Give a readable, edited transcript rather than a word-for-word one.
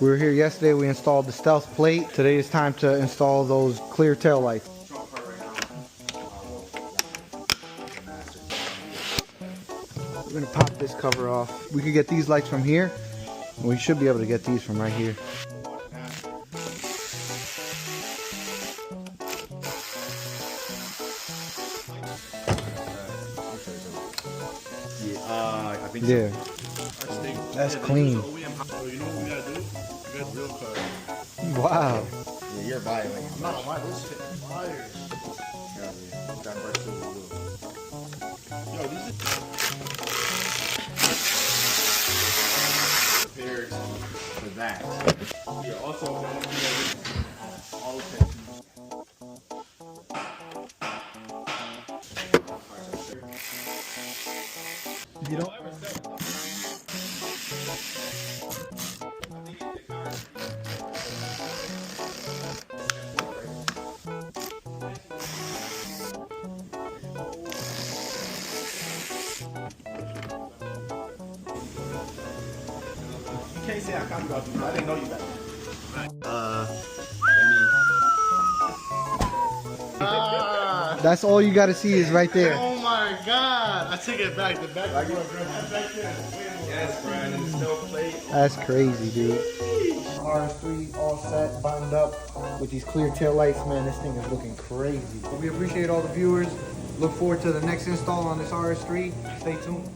We were here yesterday, we installed the stealth plate. Today it's time to install those clear tail lights. We're gonna pop this cover off. We could get these lights from here. We should be able to get these from right here. I think Yeah, so. that's clean. So you know what we gotta do? We got real card. Wow. Yeah, you're violating. I'm not violating. This shit is fire. Yeah, that burst over the wheel. Yo, these are prepared for that. Yeah, also, all the things. You don't. You can't say I copied off you. I didn't know you got it. That's all you gotta see is right there. Oh my god! I take it back. The back back there. Yes, Brian, and the steel plate. That's crazy, dude. RS3 all set, buttoned up with these clear tail lights. Man, this thing is looking crazy. We appreciate all the viewers. Look forward to the next install on this RS3. Stay tuned.